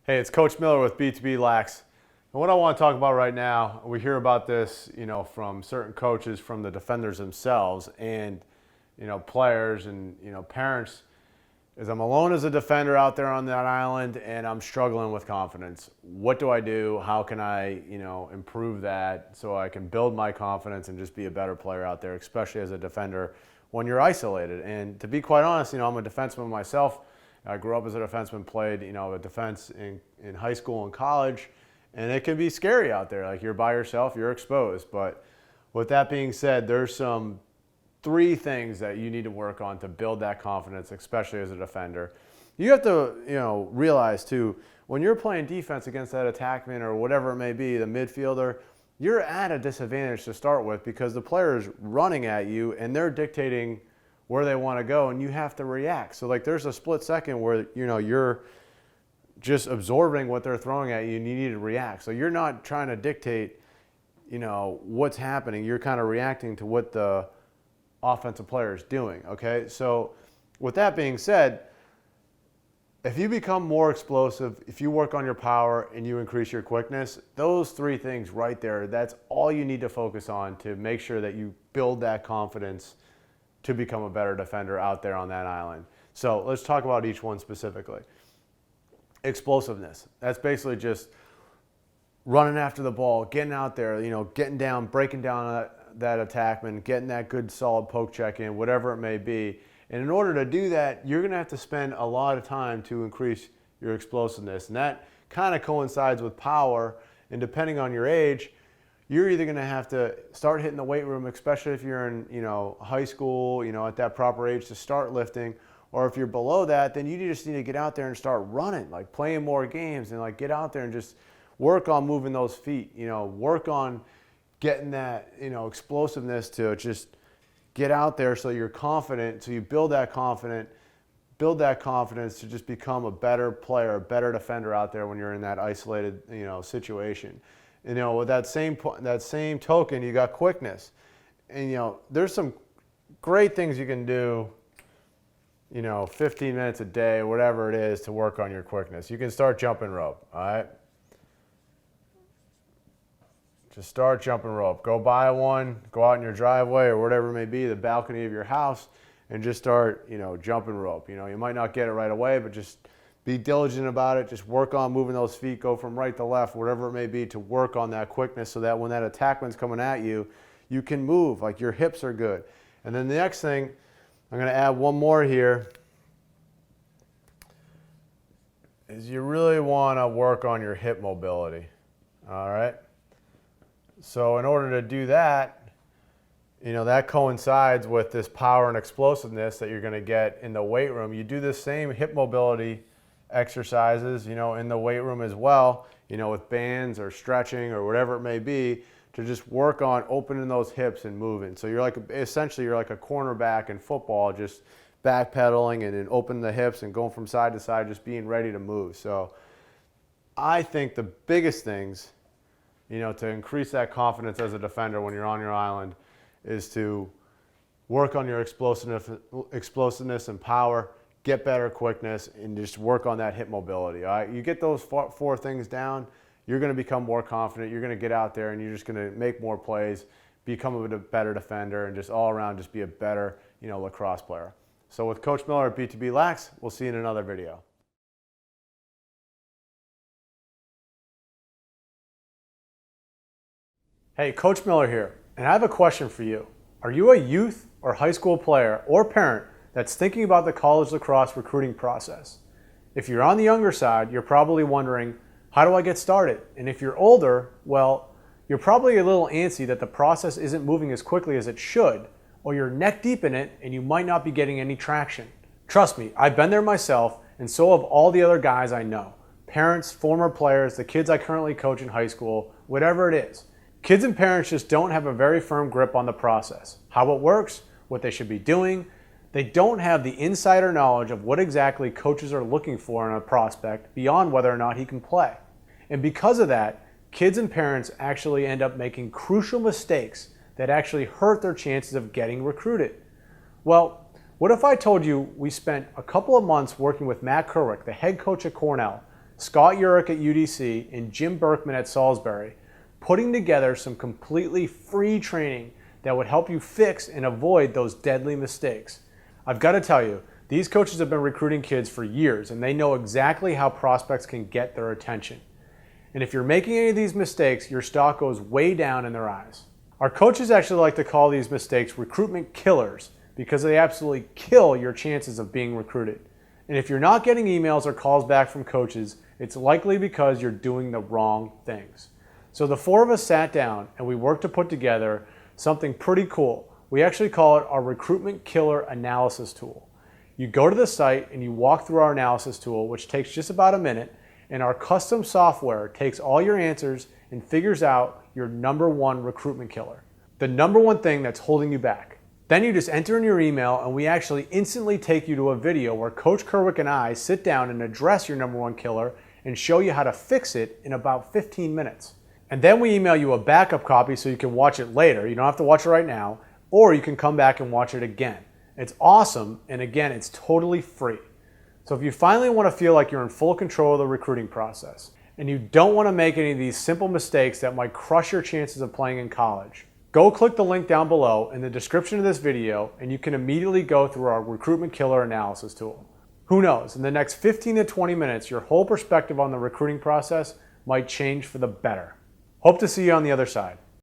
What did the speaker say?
Hey, it's Coach Miller with BTB Lax. And what I want to talk about right now, we hear about this, from certain coaches, from the defenders themselves, and players and parents. Is I'm alone as a defender out there on that island, and I'm struggling with confidence. What do I do? How can I, improve that so I can build my confidence and just be a better player out there, especially as a defender when you're isolated? And to be quite honest, I'm a defenseman myself. I grew up as a defenseman, played, a defense in high school and college, and it can be scary out there. Like, you're by yourself, you're exposed. But with that being said, there's some 3 things that you need to work on to build that confidence, especially as a defender. You have to, realize too, when you're playing defense against that attackman or whatever it may be, the midfielder, you're at a disadvantage to start with because the player is running at you and they're dictating where they want to go, and you have to react. So there's a split second where you're just absorbing what they're throwing at you and you need to react. So you're not trying to dictate what's happening. You're kind of reacting to what the offensive player is doing. Okay, so with that being said, if you become more explosive, if you work on your power and you increase your quickness, those 3 things right there, that's all you need to focus on to make sure that you build that confidence to become a better defender out there on that island. So let's talk about each one specifically. Explosiveness. That's basically just running after the ball, getting out there, getting down, breaking down that attackman, getting that good solid poke check in, whatever it may be. And in order to do that, you're going to have to spend a lot of time to increase your explosiveness. And that kind of coincides with power. And depending on your age, you're either going to have to start hitting the weight room, especially if you're in, high school, at that proper age to start lifting. Or if you're below that, then you just need to get out there and start running, like playing more games and get out there and just work on moving those feet, work on getting that, explosiveness to just get out there so you're confident, so you build that confidence to just become a better player, a better defender out there when you're in that isolated, situation. With that same token, you got quickness. And, there's some great things you can do, 15 minutes a day, whatever it is, to work on your quickness. You can start jumping rope, all right? Just start jumping rope. Go buy one, go out in your driveway or whatever it may be, the balcony of your house, and just start, jumping rope. You might not get it right away, but just be diligent about it. Just work on moving those feet, go from right to left, whatever it may be, to work on that quickness so that when that attackman's coming at you, you can move, like your hips are good. And then the next thing, I'm going to add one more here, is you really want to work on your hip mobility, all right? So in order to do that, that coincides with this power and explosiveness that you're going to get in the weight room. You do the same hip mobility exercises, in the weight room as well, with bands or stretching or whatever it may be, to just work on opening those hips and moving. So essentially you're like a cornerback in football, just backpedaling and then opening the hips and going from side to side, just being ready to move. So I think the biggest things, to increase that confidence as a defender when you're on your island, is to work on your explosiveness and power, get better quickness, and just work on that hip mobility. All right? You get those 4 things down, you're going to become more confident. You're going to get out there and you're just going to make more plays, become a better defender, and just all around just be a better, lacrosse player. So with Coach Miller at BTB Lax, we'll see you in another video. Hey, Coach Miller here, and I have a question for you. Are you a youth or high school player or parent that's thinking about the college lacrosse recruiting process? If you're on the younger side, you're probably wondering, how do I get started? And if you're older, well, you're probably a little antsy that the process isn't moving as quickly as it should, or you're neck deep in it and you might not be getting any traction. Trust me, I've been there myself, and so have all the other guys I know. Parents, former players, the kids I currently coach in high school, whatever it is. Kids and parents just don't have a very firm grip on the process, how it works, what they should be doing. They don't have the insider knowledge of what exactly coaches are looking for in a prospect beyond whether or not he can play. And because of that, kids and parents actually end up making crucial mistakes that actually hurt their chances of getting recruited. Well, what if I told you we spent a couple of months working with Matt Kerwick, the head coach at Cornell, Scott Urich at UDC, and Jim Berkman at Salisbury, putting together some completely free training that would help you fix and avoid those deadly mistakes. I've got to tell you, these coaches have been recruiting kids for years, and they know exactly how prospects can get their attention. And if you're making any of these mistakes, your stock goes way down in their eyes. Our coaches actually like to call these mistakes recruitment killers because they absolutely kill your chances of being recruited. And if you're not getting emails or calls back from coaches, it's likely because you're doing the wrong things. So the four of us sat down and we worked to put together something pretty cool. We actually call it our recruitment killer analysis tool. You go to the site and you walk through our analysis tool, which takes just about a minute, and our custom software takes all your answers and figures out your number one recruitment killer, the number one thing that's holding you back. Then you just enter in your email and we actually instantly take you to a video where Coach Kerwick and I sit down and address your number one killer and show you how to fix it in about 15 minutes. And then we email you a backup copy so you can watch it later. You don't have to watch it right now, or you can come back and watch it again. It's awesome, and again, it's totally free. So if you finally want to feel like you're in full control of the recruiting process, and you don't want to make any of these simple mistakes that might crush your chances of playing in college, go click the link down below in the description of this video, and you can immediately go through our recruitment killer analysis tool. Who knows, in the next 15 to 20 minutes, your whole perspective on the recruiting process might change for the better. Hope to see you on the other side.